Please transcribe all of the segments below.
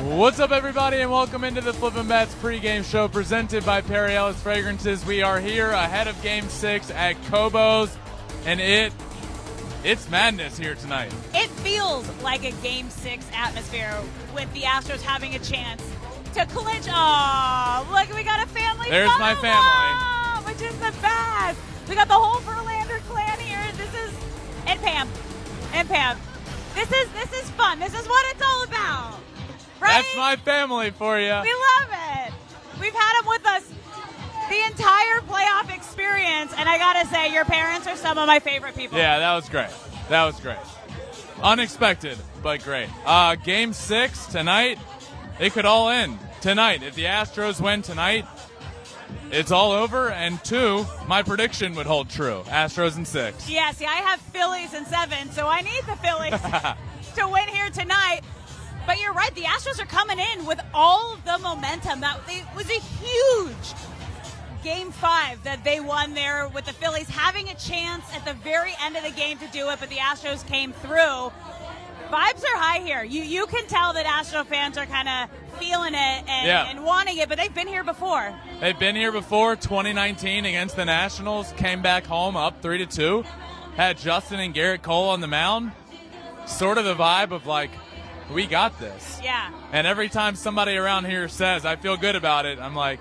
What's up, everybody, and welcome into the Flippin' pregame show presented by Perry Ellis Fragrances. We are here ahead of Game 6 at Cobo's, and it's madness here tonight. It feels like a Game 6 atmosphere with the Astros having a chance to clinch. Oh, look, we got a family. There's my family. Which is the best. We got the whole Verlander clan here. And Pam. This is fun. This is what it's all about. Right? That's my family for you. We love it. We've had them with us the entire playoff experience, and I gotta say, your parents are some of my favorite people. Yeah, that was great. Unexpected, but great. Game 6 tonight, it could all end tonight. If the Astros win tonight, it's all over, and 2, my prediction would hold true. Astros in 6. Yeah, see, I have Phillies in 7, so I need the Phillies to win here tonight. But you're right, the Astros are coming in with all of the momentum. It was a huge Game 5 that they won there with the Phillies having a chance at the very end of the game to do it, but the Astros came through. Vibes are high here. You can tell that Astro fans are kind of feeling it and wanting it, but they've been here before. They've been here before. 2019 against the Nationals, came back home up 3-2. Had Justin and Garrett Cole on the mound. Sort of the vibe of like, we got this. Yeah. And every time somebody around here says, I feel good about it, I'm like,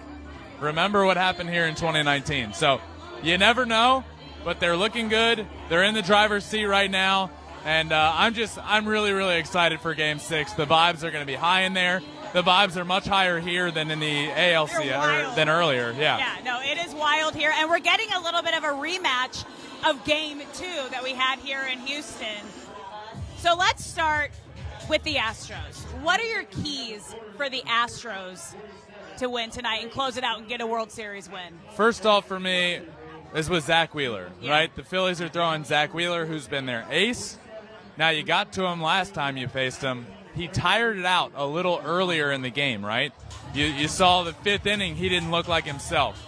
remember what happened here in 2019. So you never know, but they're looking good. They're in the driver's seat right now. And I'm really, really excited for Game 6. The vibes are going to be high in there. The vibes are much higher here than in the ALC than earlier. Yeah. Yeah, no, it is wild here. And we're getting a little bit of a rematch of Game 2 that we had here in Houston. So let's start with the Astros. What are your keys for the Astros to win tonight and close it out and get a World Series win? First off, for me, this was Zach Wheeler, right? The Phillies are throwing Zach Wheeler, who's been their ace. Now, you got to him last time you faced him. He tired it out a little earlier in the game, right? You saw the 5th inning, he didn't look like himself.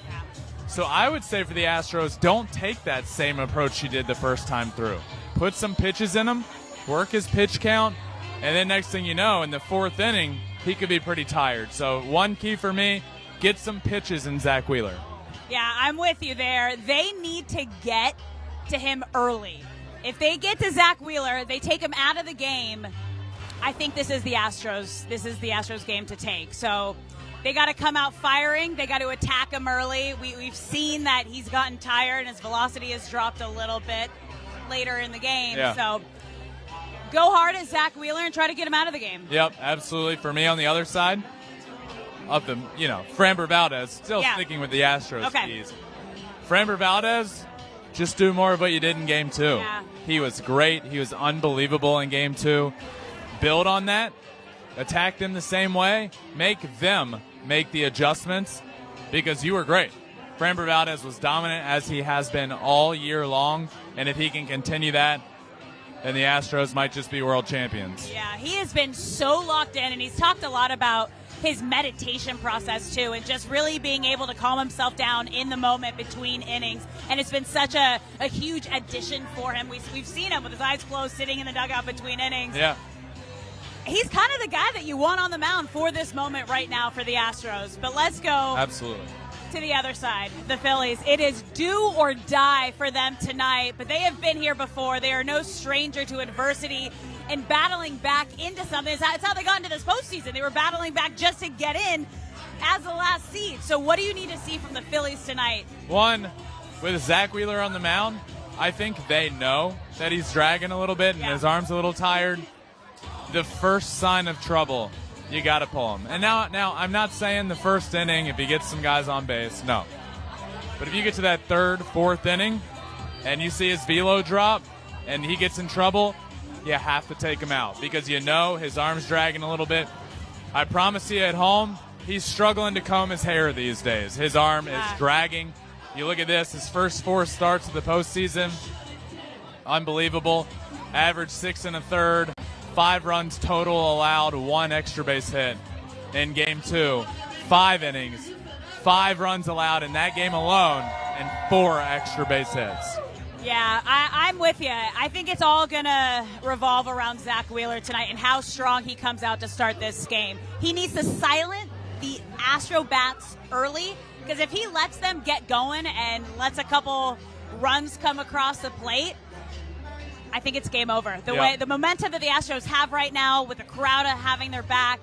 So I would say for the Astros, don't take that same approach you did the first time through. Put some pitches in him, work his pitch count, and then next thing you know, in the 4th inning, he could be pretty tired. So one key for me, get some pitches in Zach Wheeler. Yeah, I'm with you there. They need to get to him early. If they get to Zach Wheeler, they take him out of the game, I think this is the Astros game to take. So they got to come out firing. They got to attack him early. We've seen that he's gotten tired and his velocity has dropped a little bit later in the game. Yeah. So go hard at Zach Wheeler and try to get him out of the game. Yep, absolutely. For me on the other side, Framber Valdez, still sticking with the Astros keys. Framber Valdez, just do more of what you did in Game 2. Yeah. He was great. He was unbelievable in Game 2. Build on that. Attack them the same way. Make them make the adjustments because you were great. Framber Valdez was dominant as he has been all year long, and if he can continue that, then the Astros might just be world champions. Yeah, he has been so locked in, and he's talked a lot about his meditation process, too, and just really being able to calm himself down in the moment between innings. And it's been such a huge addition for him. We've seen him with his eyes closed, sitting in the dugout between innings. Yeah. He's kind of the guy that you want on the mound for this moment right now for the Astros. But let's go to the other side, the Phillies. It is do or die for them tonight, but they have been here before. They are no stranger to adversity and battling back into something. It's how they got into this postseason. They were battling back just to get in as the last seed. So what do you need to see from the Phillies tonight? One, with Zach Wheeler on the mound, I think they know that he's dragging a little bit and his arm's a little tired. The first sign of trouble, you got to pull him. And now I'm not saying the first inning if he gets some guys on base, no. But if you get to that 3rd, 4th inning and you see his velo drop and he gets in trouble, you have to take him out because you know his arm's dragging a little bit. I promise you at home, he's struggling to comb his hair these days. His arm is dragging. You look at this, his first 4 starts of the postseason, unbelievable. Average 6 1/3. 5 runs total allowed, 1 extra base hit. In Game 2, 5 innings, 5 runs allowed in that game alone, and 4 extra base hits. Yeah, I'm with you. I think it's all going to revolve around Zach Wheeler tonight and how strong he comes out to start this game. He needs to silence the Astro bats early, because if he lets them get going and lets a couple runs come across the plate, I think it's game over. The momentum that the Astros have right now, with the crowd having their back,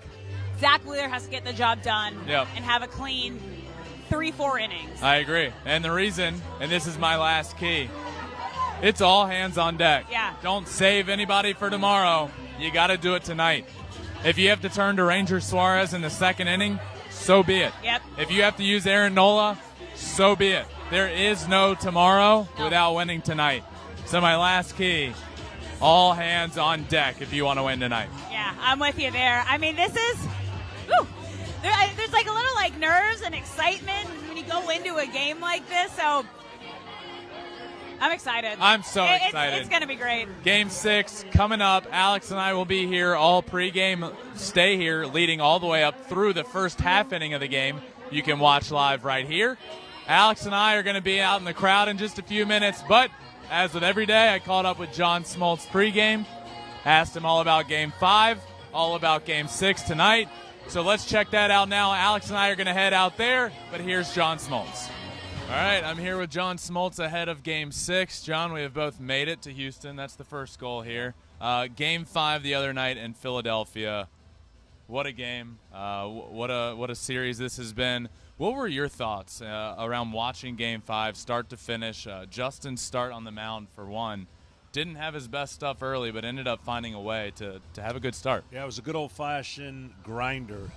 Zach Wheeler has to get the job done and have a clean 3-4 innings. I agree. And the reason, and this is my last key, it's all hands on deck. Yeah. Don't save anybody for tomorrow. You got to do it tonight. If you have to turn to Ranger Suarez in the second inning, so be it. Yep. If you have to use Aaron Nola, so be it. There is no tomorrow without winning tonight. So my last key, all hands on deck if you want to win tonight. Yeah, I'm with you there. I mean, this is, there's like a little like nerves and excitement when you go into a game like this. So I'm excited. I'm so excited. It's going to be great. Game 6 coming up. Alex and I will be here all pregame. Stay here, leading all the way up through the first half inning of the game. You can watch live right here. Alex and I are going to be out in the crowd in just a few minutes, but as with every day, I caught up with John Smoltz pregame, asked him all about Game 5, all about Game 6 tonight. So let's check that out now. Alex and I are going to head out there, but here's John Smoltz. All right, I'm here with John Smoltz ahead of Game 6. John, we have both made it to Houston. That's the first goal here. Game 5 the other night in Philadelphia. What a game. What a series this has been. What were your thoughts around watching Game 5 start to finish? Justin's start on the mound, for one, didn't have his best stuff early, but ended up finding a way to have a good start. Yeah, it was a good old-fashioned grinder.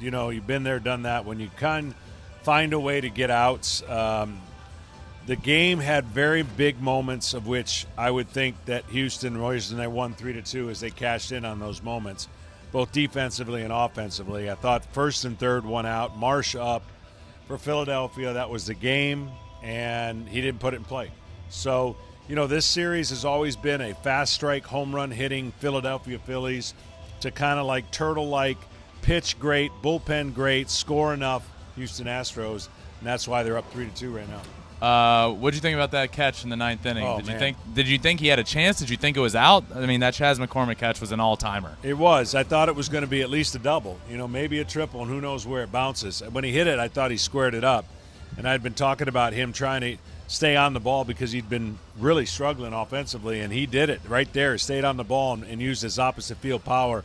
You've been there, done that. When you can find a way to get outs, the game had very big moments of which I would think that Houston Royals, and they won 3-2 as they cashed in on those moments, both defensively and offensively. I thought first and third, one out. Marsh up for Philadelphia. That was the game, and he didn't put it in play. So, this series has always been a fast strike, home run hitting Philadelphia Phillies to kind of like turtle-like, pitch great, bullpen great, score enough Houston Astros, and that's why they're up 3-2 right now. What did you think about that catch in the ninth inning? Oh, Did you think he had a chance? Did you think it was out? I mean, that Chas McCormick catch was an all-timer. It was. I thought it was going to be at least a double, maybe a triple, and who knows where it bounces. When he hit it, I thought he squared it up, and I'd been talking about him trying to stay on the ball because he'd been really struggling offensively, and he did it right there, stayed on the ball and used his opposite field power.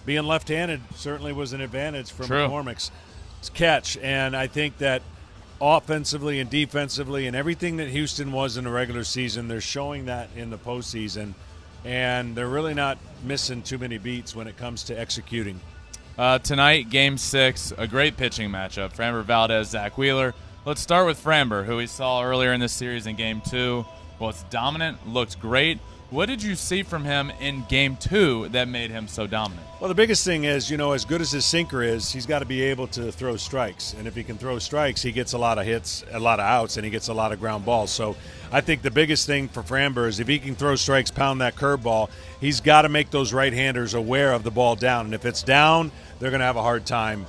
Being left-handed certainly was an advantage for McCormick's catch, and I think that offensively and defensively and everything that Houston was in the regular season, they're showing that in the postseason, and they're really not missing too many beats when it comes to executing. Tonight, Game 6, a great pitching matchup. Framber Valdez, Zach Wheeler. Let's start with Framber, who we saw earlier in this series in Game 2. Was dominant, looked great. What did you see from him in Game 2 that made him so dominant? Well, the biggest thing is, as good as his sinker is, he's got to be able to throw strikes. And if he can throw strikes, he gets a lot of hits, a lot of outs, and he gets a lot of ground balls. So I think the biggest thing for Framber is if he can throw strikes, pound that curveball, he's got to make those right-handers aware of the ball down. And if it's down, they're going to have a hard time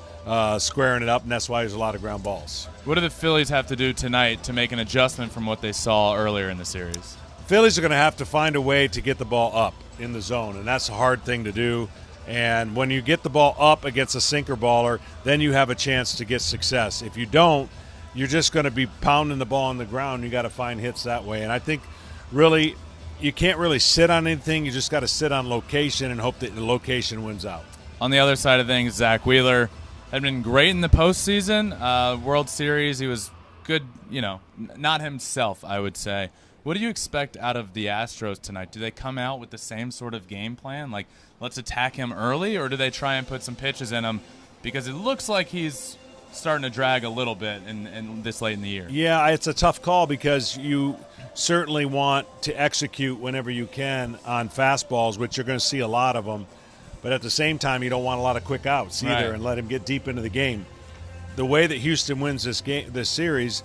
squaring it up, and that's why there's a lot of ground balls. What do the Phillies have to do tonight to make an adjustment from what they saw earlier in the series? Phillies are going to have to find a way to get the ball up in the zone, and that's a hard thing to do. And when you get the ball up against a sinker baller, then you have a chance to get success. If you don't, you're just going to be pounding the ball on the ground. You got to find hits that way. And I think really you can't really sit on anything. You just got to sit on location and hope that the location wins out. On the other side of things, Zach Wheeler had been great in the postseason. World Series, he was good, not himself, I would say. What do you expect out of the Astros tonight? Do they come out with the same sort of game plan, like let's attack him early, or do they try and put some pitches in him? Because it looks like he's starting to drag a little bit in this late in the year. Yeah, it's a tough call because you certainly want to execute whenever you can on fastballs, which you're going to see a lot of them. But at the same time, you don't want a lot of quick outs either and let him get deep into the game. The way that Houston wins this series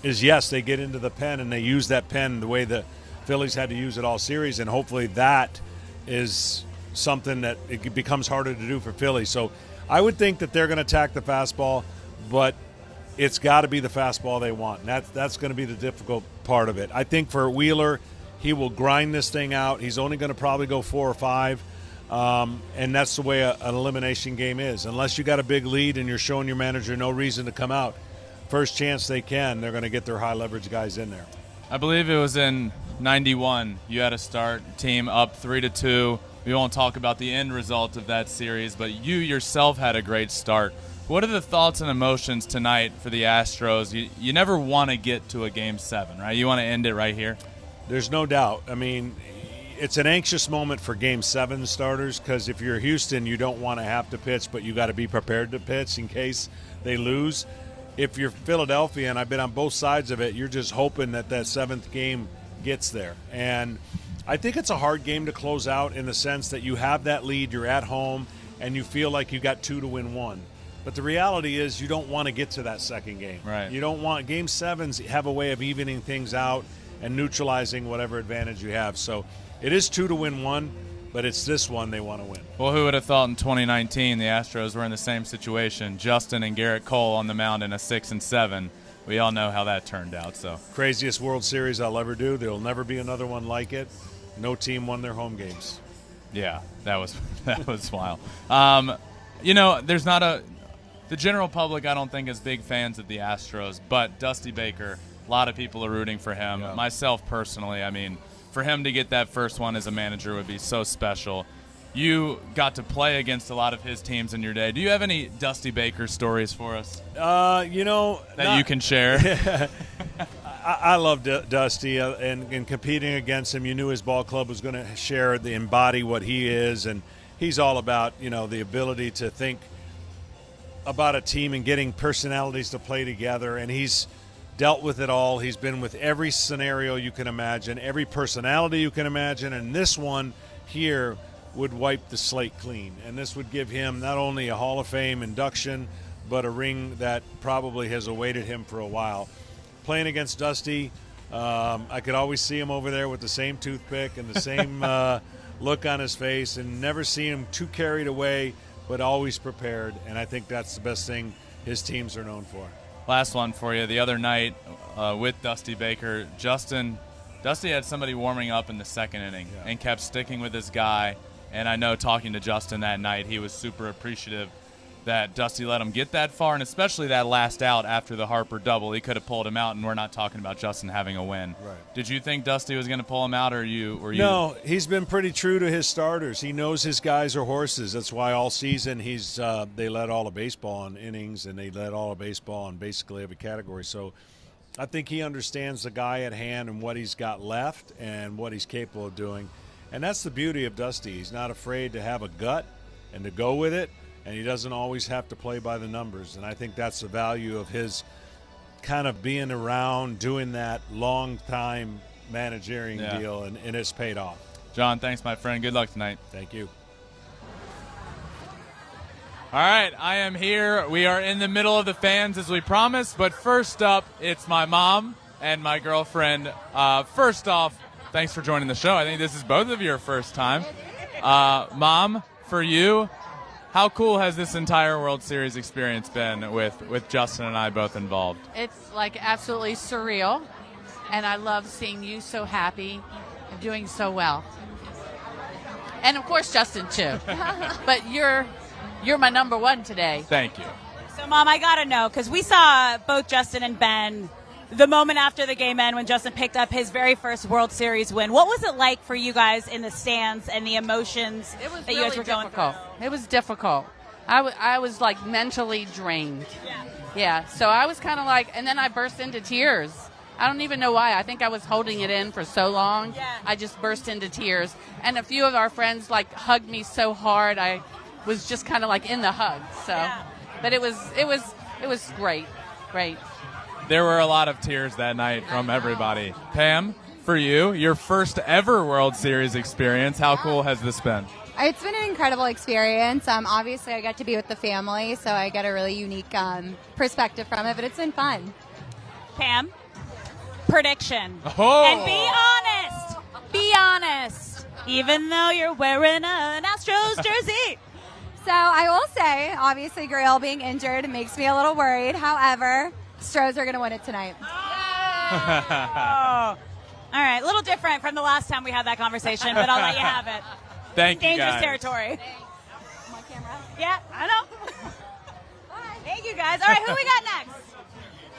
is, yes, they get into the pen and they use that pen the way the Phillies had to use it all series, and hopefully that is something that it becomes harder to do for Philly. So I would think that they're going to attack the fastball, but it's got to be the fastball they want. And that's going to be the difficult part of it. I think for Wheeler, he will grind this thing out. He's only going to probably go 4 or 5. And that's the way an elimination game is. Unless you got a big lead and you're showing your manager no reason to come out, first chance they can, they're going to get their high leverage guys in there. I believe it was in 91. You had to start team up 3-2. We won't talk about the end result of that series, but you yourself had a great start. What are the thoughts and emotions tonight for the Astros? You never want to get to a Game 7, right? You want to end it right here? There's no doubt. I mean, it's an anxious moment for Game 7 starters because if you're Houston, you don't want to have to pitch, but you got to be prepared to pitch in case they lose. If you're Philadelphia, and I've been on both sides of it, you're just hoping that 7th game gets there. And I think it's a hard game to close out in the sense that you have that lead, you're at home, and you feel like you got 2 to win 1. But the reality is you don't want to get to that second game. Right. You don't want – Game 7s have a way of evening things out and neutralizing whatever advantage you have. So it is 2 to win 1, but it's this one they want to win. Well, who would have thought in 2019 the Astros were in the same situation? Justin and Garrett Cole on the mound in a 6-7. We all know how that turned out. So craziest World Series I'll ever do. There will never be another one like it. No team won their home games. Yeah, that was wild. There's not the general public, I don't think, is big fans of the Astros, but Dusty Baker, a lot of people are rooting for him. Yeah. Myself personally, I mean, for him to get that first one as a manager would be so special. You got to play against a lot of his teams in your day. Do you have any Dusty Baker stories for us? That you can share? I love Dusty, and competing against him, you knew his ball club was going to embody what he is, and he's all about, the ability to think about a team and getting personalities to play together, and he's dealt with it all. He's been with every scenario you can imagine, every personality you can imagine, and this one here would wipe the slate clean. And this would give him not only a Hall of Fame induction, but a ring that probably has awaited him for a while. Playing against Dusty, I could always see him over there with the same toothpick and the same look on his face, and never see him too carried away, but always prepared. And I think that's the best thing his teams are known for. Last one for you. The other night with Dusty Baker, Dusty had somebody warming up in the second inning and kept sticking with his guy. And I know talking to Justin that night, he was super appreciative that Dusty let him get that far, and especially that last out after the Harper double. He could have pulled him out, and we're not talking about Justin having a win. Right. Did you think Dusty was going to pull him out, or were you? No, he's been pretty true to his starters. He knows his guys are horses. That's why all season they led all of baseball on innings, and they led all of baseball on basically every category. So I think he understands the guy at hand and what he's got left and what he's capable of doing. And that's the beauty of Dusty. He's not afraid to have a gut and to go with it. And he doesn't always have to play by the numbers. And I think that's the value of his kind of being around, doing that long-time managerial deal, and it's paid off. John, thanks, my friend. Good luck tonight. Thank you. All right, I am here. We are in the middle of the fans as we promised. But first up, it's my mom and my girlfriend. First off, thanks for joining the show. I think this is both of your first time. Mom, for you, how cool has this entire World Series experience been with Justin and I both involved? It's like absolutely surreal, and I love seeing you so happy and doing so well. And of course Justin too. But you're my number one today. Thank you. So Mom, I gotta know, because we saw both Justin and Ben the moment after the game ended when Justin picked up his very first World Series win. What was it like for you guys in the stands and the emotions that you guys were going through? It was difficult. I was like mentally drained. Yeah. So I was kind of like, and then I burst into tears. I don't even know why. I think I was holding it in for so long. Yeah. I just burst into tears. And a few of our friends like hugged me so hard. I was just kind of like in the hug. So, but it was great. Great. There were a lot of tears that night from everybody. Pam, for you, your first ever World Series experience, how cool has this been? It's been an incredible experience. Obviously, I got to be with the family, so I get a really unique perspective from it, but it's been fun. Pam, prediction. Oh. And be honest. Even though you're wearing an Astros jersey. So I will say, obviously, Grail being injured makes me a little worried. However, Astros are going to win it tonight. Oh. All right, a little different from the last time we had that conversation, but I'll let you have it. Thank you, Dangerous guys. territory. My camera. Yeah, I know. Thank you, guys. All right, who we got next?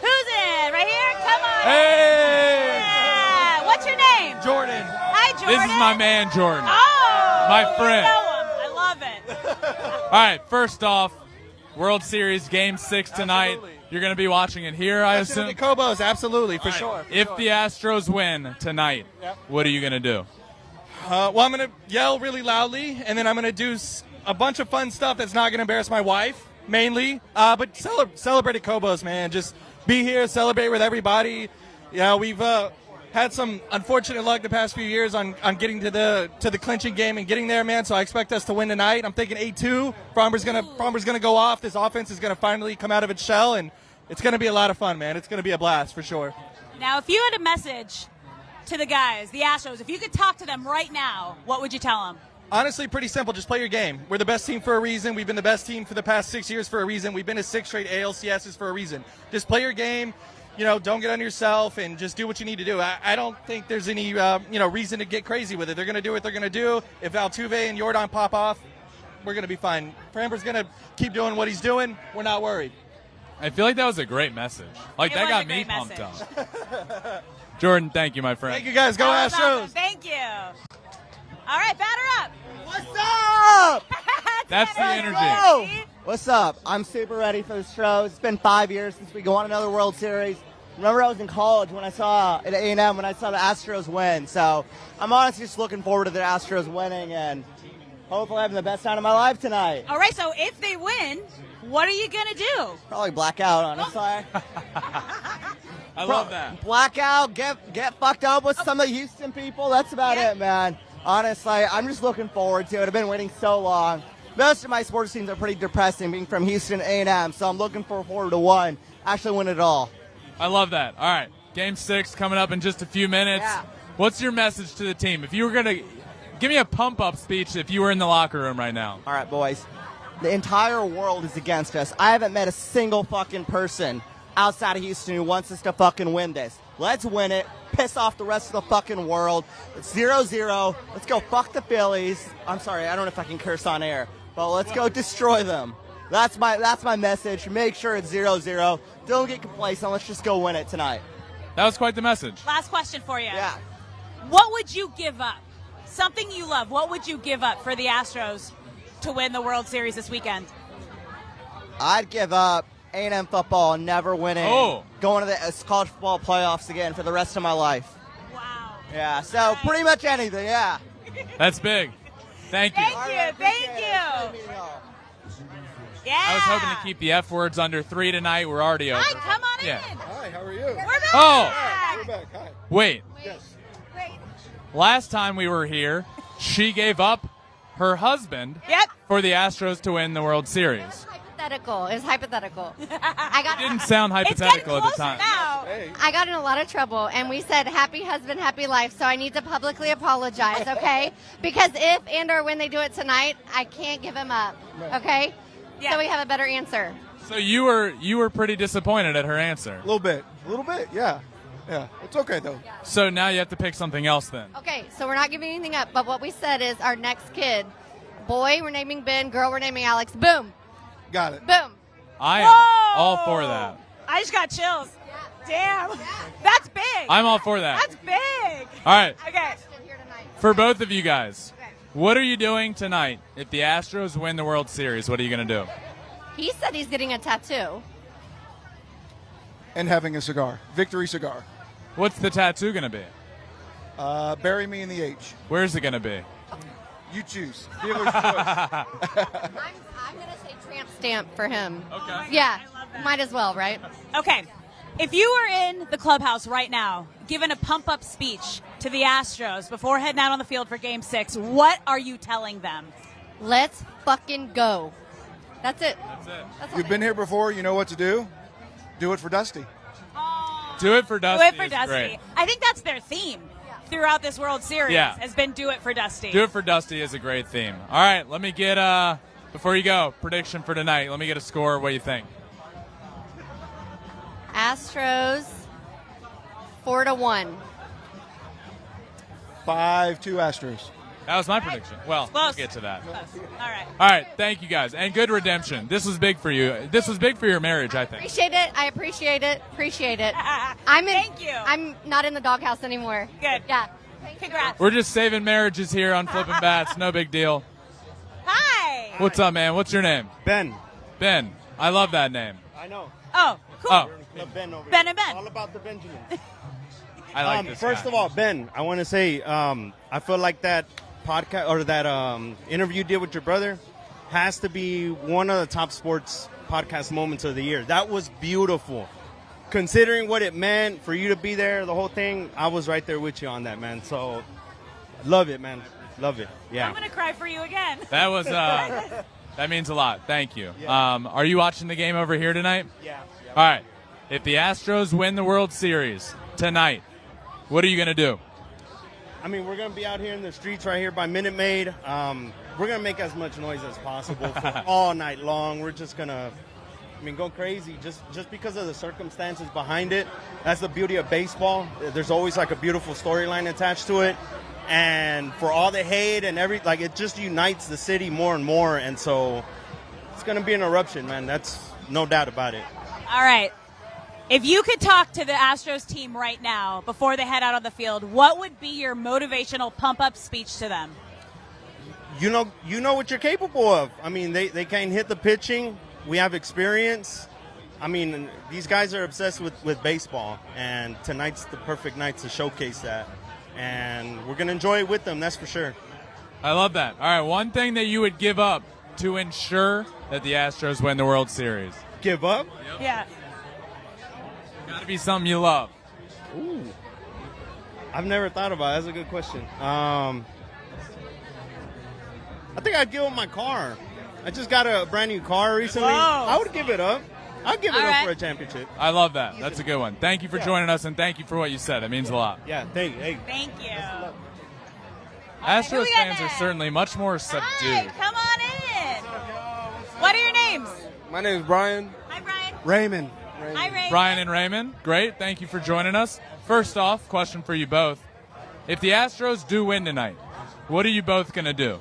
Who's in? Right here? Come on. Hey! Yeah. What's your name? Jordan. Hi, Jordan. This is my man, Jordan. Oh, My friend. You know him. I love it. All right, first off, World Series Game 6 tonight. Absolutely. You're going to be watching it here, I assume? The Cobos, absolutely, for sure. If the Astros win tonight, Yep. what are you going to do? Well, I'm going to yell really loudly, and then I'm going to do a bunch of fun stuff that's not going to embarrass my wife, mainly. But celebrate the Cobos, man. Just be here, celebrate with everybody. You know, we've had some unfortunate luck the past few years on getting to the clinching game and getting there, man. So I expect us to win tonight. I'm thinking 8-2. Farmer's gonna go off. This offense is gonna finally come out of its shell, and it's gonna be a lot of fun, man. It's gonna be a blast for sure. Now, if you had a message to the guys, the Astros, if you could talk to them right now, what would you tell them? Honestly, pretty simple. Just play your game. We're the best team for a reason. We've been the best team for the past 6 years for a reason. We've been to 6 straight ALCSs for a reason. Just play your game. You know, don't get under yourself and just do what you need to do. I don't think there's any, reason to get crazy with it. They're going to do what they're going to do. If Altuve and Jordan pop off, we're going to be fine. Framber's going to keep doing what he's doing. We're not worried. I feel like that was a great message. Like, It that was got a me great pumped message. up. Jordan, thank you, my friend. Thank you, guys. Go That was Astros. awesome. Thank you. All right, batter up. What's up? That's the energy. Go! What's up? I'm super ready for the Astros. It's been 5 years since we won another World Series. Remember, I was in college when I saw at A&M when I saw the Astros win. So I'm honestly just looking forward to the Astros winning and hopefully having the best time of my life tonight. All right, so if they win, what are you going to do? Probably black out, honestly. I love that. Black out, get fucked up with some of the Houston people. That's about Yeah. it, man. Honestly, I'm just looking forward to it. I've been waiting so long. Most of my sports teams are pretty depressing, being from Houston A&M, so I'm looking forward to one. Actually win it all. I love that. All right, Game 6 coming up in just a few minutes. Yeah. What's your message to the team? If you were going to give me a pump-up speech if you were in the locker room right now. All right, boys. The entire world is against us. I haven't met a single fucking person outside of Houston who wants us to fucking win this. Let's win it. Piss off the rest of the fucking world. It's 0-0. Let's go fuck the Phillies. I'm sorry, I don't know if I can curse on air, but let's go destroy them. That's my message. Make sure it's 0-0. Don't get complacent. Let's just go win it tonight. That was quite the message. Last question for you. Yeah. What would you give up? Something you love. What would you give up for the Astros to win the World Series this weekend? I'd give up A&M football and never winning. Oh. Going to the college football playoffs again for the rest of my life. Wow. Yeah, so pretty much anything, yeah. That's big. Thank you. Thank you. Yeah. I was hoping to keep the F words under 3 tonight. We're already over. Hi, come on Yeah. in. Hi, how are you? We're back. Oh. We're back. Hi. Wait. Yes. Last time we were here, she gave up her husband Yep. for the Astros to win the World Series. Hypothetical. It was hypothetical. I Didn't got sound It's getting hypothetical at the closer time. now. Hey. I got in a lot of trouble, and we said happy husband, happy life. So I need to publicly apologize, okay? Because if and or when they do it tonight, I can't give him up, okay? Yeah. So we have a better answer. So you were pretty disappointed at her answer. A little bit, yeah. It's okay though. So now you have to pick something else then. Okay, so we're not giving anything up, but what we said is our next kid, boy, we're naming Ben, girl, we're naming Alex. Boom, Got it. boom. I am Whoa. all for that. I just got chills. Damn. That's big. I'm all for that. That's big. All right, Okay. Here tonight. for both of you guys, Okay. what are you doing tonight if the Astros win the World Series? What are you going to do? He said he's getting a tattoo. And having a cigar. Victory cigar. What's the tattoo going to be? Bury me in the H. Where's it going to be? You choose. Dealer's choice. I'm going to say tramp stamp for him. Okay. Yeah, I love that. might as well, right? Okay. If you were in the clubhouse right now, giving a pump-up speech to the Astros before heading out on the field for Game 6, what are you telling them? Let's fucking go. That's it. That's it. That's all You've been here before. You know what to do. Do it for Dusty. Do it for Do Dusty. it for is Dusty. great. I think that's their theme throughout this World Series Yeah. has been do it for Dusty. Do it for Dusty is a great theme. All right, let me get before you go, prediction for tonight. Let me get a score. What do you think? Astros 4-1. 5-2 Astros. That was my prediction. Well, we'll Close. get to that. Close. All right. All right, thank you guys, and good redemption. This was big for you. This was big for your marriage, I think. Appreciate it. I appreciate it. Appreciate it. Thank you. I'm not in the doghouse anymore. Good. Yeah. Congrats. We're just saving marriages here on Flippin' Bats. No big deal. Hi. What's up, man? What's your name? Ben. Ben. I love that name. I know. Oh, cool. Oh, Love Ben over Ben here. and Ben. All about the Benjamins. I like this First guy. of all, Ben, I want to say I feel like that podcast or that interview you did with your brother has to be one of the top sports podcast moments of the year. That was beautiful. Considering what it meant for you to be there, the whole thing, I was right there with you on that, man. So, love it, man. Love it. Yeah. I'm going to cry for you again. That was that means a lot. Thank you. Are you watching the game over here tonight? Yeah. All right. If the Astros win the World Series tonight, what are you going to do? I mean, we're going to be out here in the streets right here by Minute Maid. We're going to make as much noise as possible for all night long. We're just going to, go crazy just because of the circumstances behind it. That's the beauty of baseball. There's always like a beautiful storyline attached to it. And for all the hate and it just unites the city more and more. And so it's going to be an eruption, man. That's no doubt about it. All right. If you could talk to the Astros team right now before they head out on the field, what would be your motivational pump-up speech to them? You know what you're capable of. I mean, they can hit the pitching. We have experience. I mean, these guys are obsessed with baseball, and tonight's the perfect night to showcase that. And we're going to enjoy it with them, that's for sure. I love that. All right, one thing that you would give up to ensure that the Astros win the World Series. Give up? Yeah. Got to be something you love. Ooh. I've never thought about it. That's a good question. I think I'd give up my car. I just got a brand new car recently. Whoa. I would give it up. I'd give it All up right. for a championship. I love that. That's a good one. Thank you for joining us, and thank you for what you said. It means a lot. Yeah, thank you. Hey. Thank you. who Astros we got fans are next? certainly much more subdued. Hi, come on in. What are your names? My name is Brian. Hi, Brian. Raymond. Hi, Ray. Brian and Raymond, great. Thank you for joining us. First off, question for you both. If the Astros do win tonight, what are you both going to do?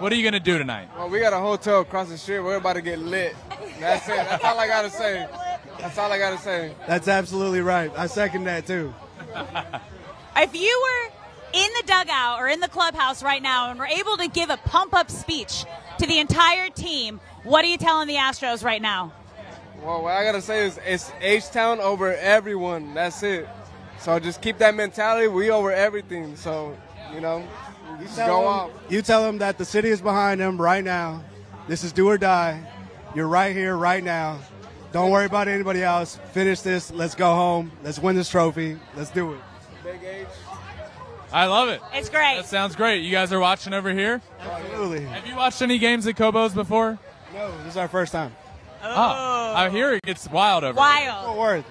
What are you going to do tonight? Well, we got a hotel across the street. We're about to get lit. That's it. That's all I got to say. That's all I got to say. That's absolutely right. I second that, too. If you were in the dugout or in the clubhouse right now and were able to give a pump-up speech to the entire team, what are you telling the Astros right now? Well, what I got to say is it's H-Town over everyone. That's it. So just keep that mentality. We over everything. So, just go off. You tell them that the city is behind them right now. This is do or die. You're right here, right now. Don't worry about anybody else. Finish this. Let's go home. Let's win this trophy. Let's do it. Big H. I love it. It's great. That sounds great. You guys are watching over here? Absolutely. Have you watched any games at Kobo's before? No, this is our first time. Oh. I hear it gets wild over Wild. Fort Worth.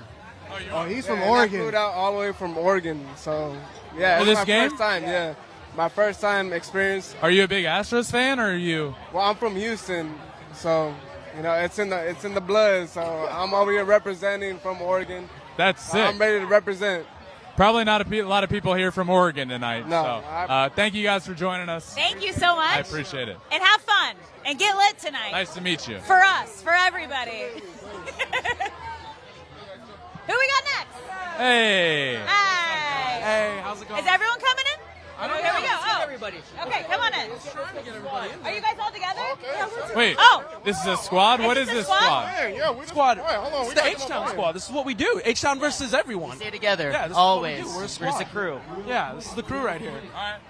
Oh, he's from And Oregon. I flew out all the way from Oregon. So, yeah, For it's this my game? first time. Yeah, my first time experience. Are you a big Astros fan, or are you? Well, I'm from Houston, so it's in the blood. So I'm over here representing from Oregon. That's sick. I'm ready to represent. Probably not a lot of people here from Oregon tonight. No, So, thank you guys for joining us. Thank you so much. I appreciate it. And have fun. And get lit tonight. Nice to meet you. For us, for everybody. Who we got next? Hey. Hi. Hey, how's it going? Is everyone coming in? I don't Here know. we go. Oh. Everybody. Okay, come on in. Are you guys all together? Wait. Oh. This is a squad? What is this squad? Squad. It's the H-Town squad. This is what we do. H-Town versus everyone. Stay together. Yeah, this always. Is what we do. We're a Where's squad. the crew? Yeah, this is the crew right here.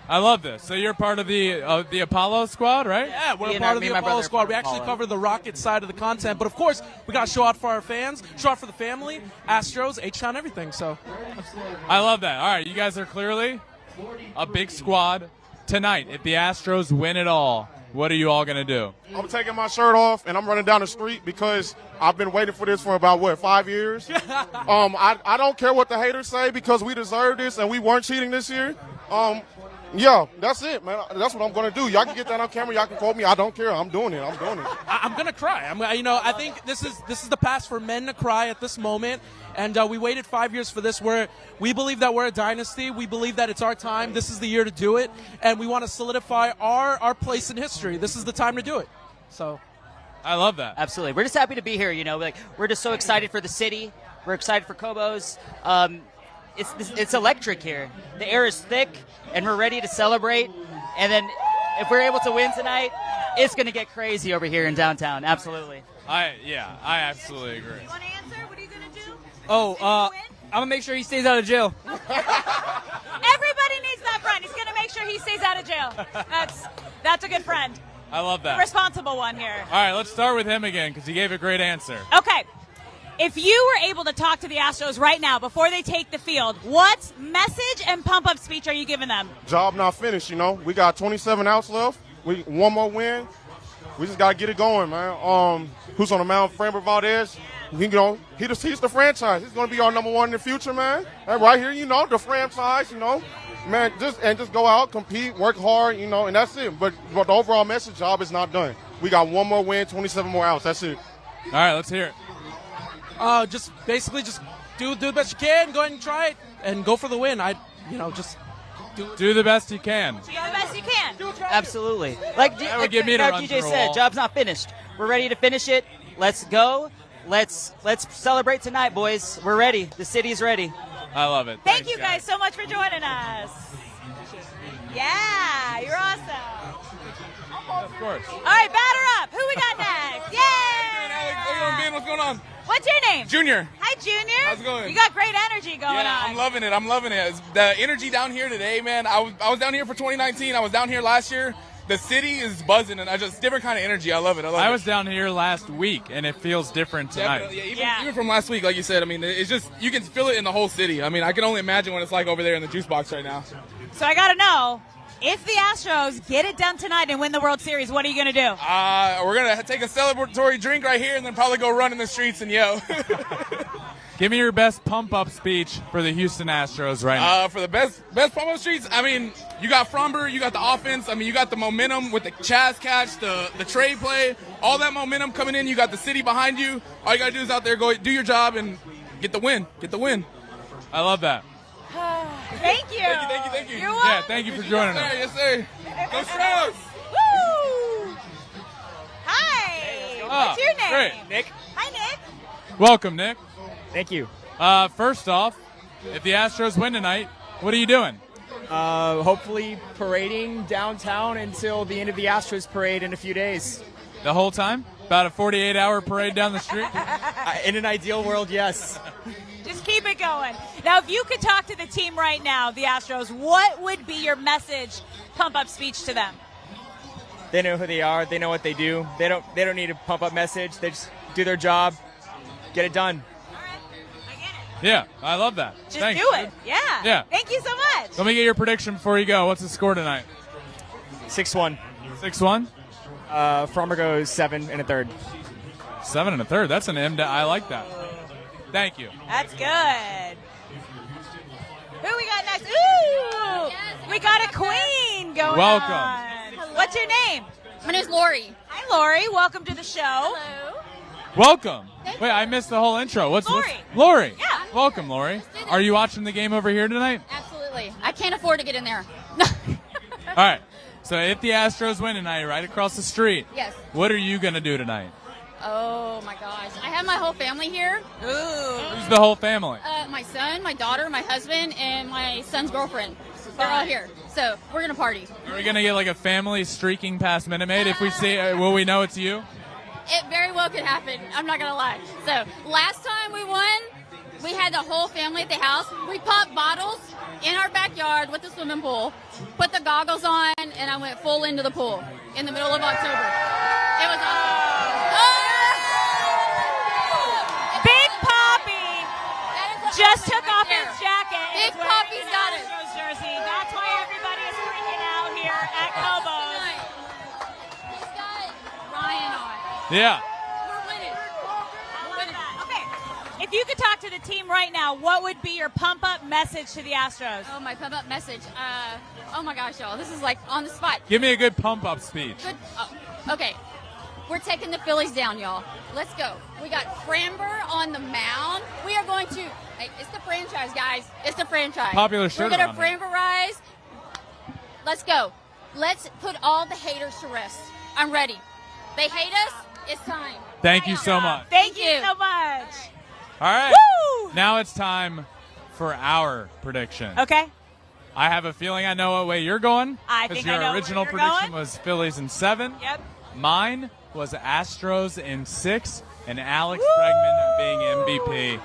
I love this. So you're part of the Apollo squad, right? Yeah, we're a part of the Apollo squad. We actually cover the Rocket side of the content, but of course, we got to show out for our fans, show out for the family, Astros, H-Town, everything. So, I love that. All right, you guys are clearly a big squad tonight. If the Astros win it all, what are you all going to do? I'm taking my shirt off and I'm running down the street because I've been waiting for this for about 5 years. I don't care what the haters say because we deserve this and we weren't cheating this year. Yeah, that's it, man. That's what I'm going to do. Y'all can get that on camera. Y'all can quote me. I don't care. I'm doing it. I'm gonna cry. I think this is the past for men to cry at this moment, and we waited 5 years for this. We believe that we're a dynasty. We believe that it's our time. This is the year to do it, and we want to solidify our place in history. This is the time to do it. So, I love that. Absolutely. We're just happy to be here. We're just so excited for the city. We're excited for Cobos. It's electric here. The air is thick, and we're ready to celebrate. And then if we're able to win tonight, it's going to get crazy over here in downtown. Absolutely. I absolutely agree. You want to answer? What are you going to do? I'm going to make sure he stays out of jail. Everybody needs that friend. He's going to make sure he stays out of jail. That's a good friend. I love that. The responsible one here. All right, let's start with him again because he gave a great answer. Okay. If you were able to talk to the Astros right now before they take the field, what message and pump-up speech are you giving them? Job not finished, We got 27 outs left. One more win. We just got to get it going, man. Who's on the mound? Framber Valdez. He's the franchise. He's going to be our number one in the future, man. And right here, the franchise, Man, just go out, compete, work hard, and that's it. But the overall message, job is not done. We got one more win, 27 more outs. That's it. All right, let's hear it. Just do the best you can. Go ahead and try it, and go for the win. Just do the best you can. Do the best you can. Absolutely. Like DJ said, job's not finished. We're ready to finish it. Let's go. Let's celebrate tonight, boys. We're ready. The city's ready. I love it. Thank you guys so much for joining us. Yeah, you're awesome. Of course. All right, batter up. Who we got next? Yay! What's going on? What's your name? Junior. Hi, Junior. How's it going? You got great energy going on. I'm loving it. The energy down here today, man. I was down here for 2019. I was down here last year. The city is buzzing, and different kind of energy. I love it. I was down here last week, and it feels different tonight. Yeah, even from last week, like you said. It's just you can feel it in the whole city. I can only imagine what it's like over there in the juice box right now. So I got to know, if the Astros get it done tonight and win the World Series, what are you going to do? We're going to take a celebratory drink right here and then probably go run in the streets and yell. Give me your best pump-up speech for the Houston Astros right now. For the best pump-up speech, you got Fromber, you got the offense. You got the momentum with the Chaz catch, the trade play, all that momentum coming in. You got the city behind you. All you got to do is out there, go do your job and get the win. Get the win. I love that. Thank you. Thank you. You're welcome. Yeah, thank you for joining us. Yes, sir. Go Astros. Woo! Hi. What's your name? Great. Nick. Hi, Nick. Welcome, Nick. Thank you. First off, if the Astros win tonight, what are you doing? Hopefully parading downtown until the end of the Astros parade in a few days. The whole time? About a 48-hour parade down the street? In an ideal world, yes. Just keep it going. Now, if you could talk to the team right now, the Astros, what would be your message, pump-up speech to them? They know who they are. They know what they do. They don't need a pump-up message. They just do their job, get it done. Yeah, I love that. Just Thanks, do it. dude. Yeah. Thank you so much. Let me get your prediction before you go. What's the score tonight? 6-1. 6-1? Frommer goes 7 1/3. 7 1/3. That's an M. I like that. Thank you. That's good. Who we got next? Ooh! We got a queen going Welcome. on. What's your name? My name's Lori. Hi, Lori. Welcome to the show. Hello. Welcome. Wait, I missed the whole intro. What's Lori? Lori. Yeah. Welcome, Lori. Are you watching the game over here tonight? Absolutely. I can't afford to get in there. All right. So if the Astros win tonight, right across the street, Yes. what are you going to do tonight? Oh, my gosh. I have my whole family here. Ooh. Who's the whole family? My son, my daughter, my husband, and my son's girlfriend. They're all here. So we're going to party. Are we going to get like a family streaking past Minute Maid? If we see, will we know it's you? It very well could happen. I'm not going to lie. So last time we won, we had the whole family at the house. We popped bottles in our backyard with the swimming pool, put the goggles on, and I went full into the pool in the middle of October. It was awesome. Big Poppy just took off his jacket. and Big is wearing Poppy's an got it. Astros jersey. That's why everybody is freaking out here at Cobos. He's got Ryan on. Yeah. We're winning. I love that. Okay. if you could talk to the team right now, what would be your pump-up message to the Astros? Oh, my pump-up message. Oh, my gosh, y'all. This is like on the spot. Give me a good pump-up speech. Good. Okay. We're taking the Phillies down, y'all. Let's go. We got Framber on the mound. We are going to – hey, it's the franchise, guys. It's the franchise. Popular shirt We're going to around Framberize. Let's go. Let's put all the haters to rest. I'm ready. They hate us. It's time. Thank you so much. Thank you so much. All right. Woo! Now it's time for our prediction. Okay. I have a feeling I know what way you're going. I because think I know your where original you're prediction going. was Phillies in 7. Yep. Mine was Astros in 6 and Alex Bregman being MVP.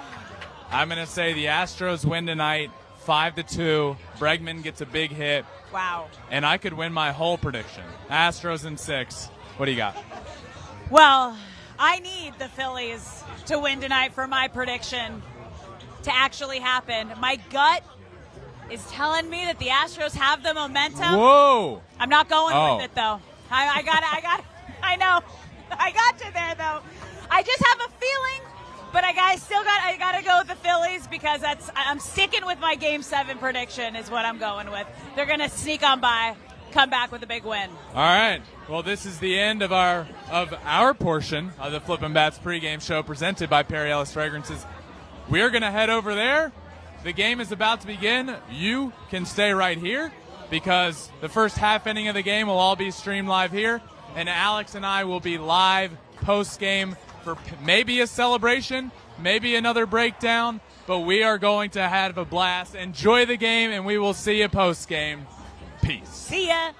I'm going to say the Astros win tonight 5-2. Bregman gets a big hit. Wow. And I could win my whole prediction. Astros in 6. What do you got? Well, I need the Phillies to win tonight for my prediction to actually happen. My gut is telling me that the Astros have the momentum. Whoa. I'm not going with it, though. I know. I got you there, though. I just have a feeling, but I got to go with the Phillies because I'm sticking with my Game 7 prediction is what I'm going with. They're going to sneak on by, come back with a big win. All right. Well, this is the end of our portion of the Flippin' Bats pregame show presented by Perry Ellis Fragrances. We're going to head over there. The game is about to begin. You can stay right here because the first half inning of the game will all be streamed live here, and Alex and I will be live post-game for maybe a celebration, maybe another breakdown, but we are going to have a blast. Enjoy the game, and we will see you post-game. Peace. See ya.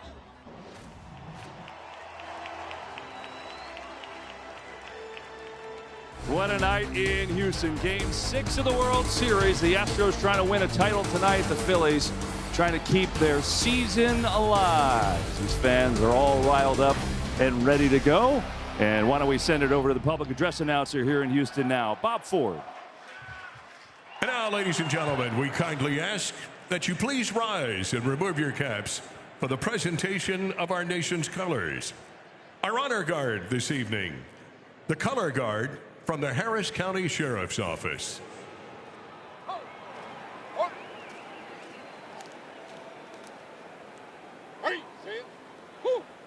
What a night in Houston. Game 6 of the World Series. The Astros trying to win a title tonight. The Phillies trying to keep their season alive. These fans are all riled up and ready to go. And why don't we send it over to the public address announcer here in Houston now, Bob Ford. And now, ladies and gentlemen, we kindly ask that you please rise and remove your caps for the presentation of our nation's colors. Our honor guard this evening, the color guard from the Harris County Sheriff's Office.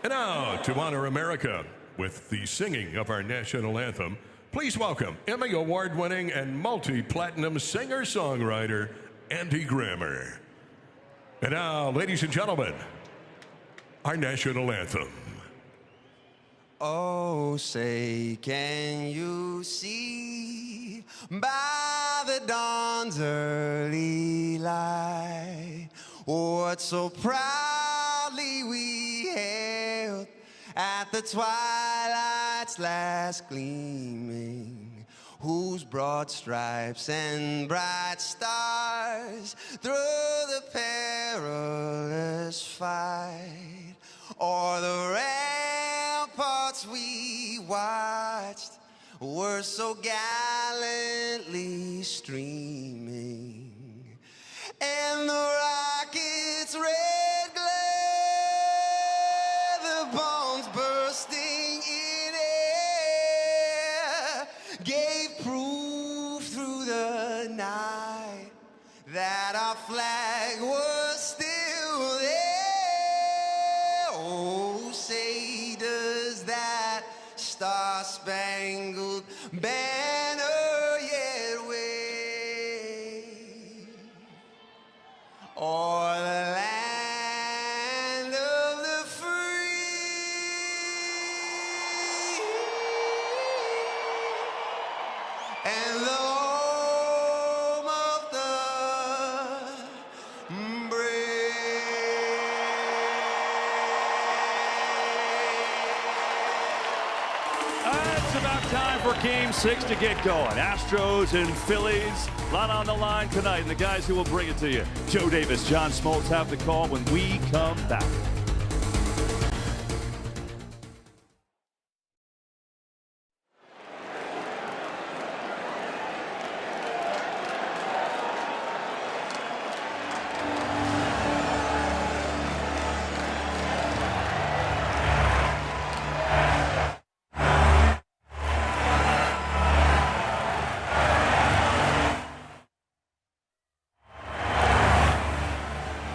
And now, to honor America with the singing of our national anthem, please welcome Emmy Award-winning and multi-platinum singer-songwriter Andy Grammer. And now, ladies and gentlemen, our national anthem. Oh, say, can you see by the dawn's early light what so proudly we hailed at the twilight's last gleaming, whose broad stripes and bright stars through the perilous fight o'er the ramparts we watched were so gallantly streaming, and the rocket's red glare, the bombs bursting in air, gave proof through the night that our flag was still there. Oh, say does that star-spangled banner yet wave o'er the land of the free and the home of the It's about time for Game 6 to get going. Astros and Phillies, a lot on the line tonight, and the guys who will bring it to you, Joe Davis, John Smoltz, have the call when we come back.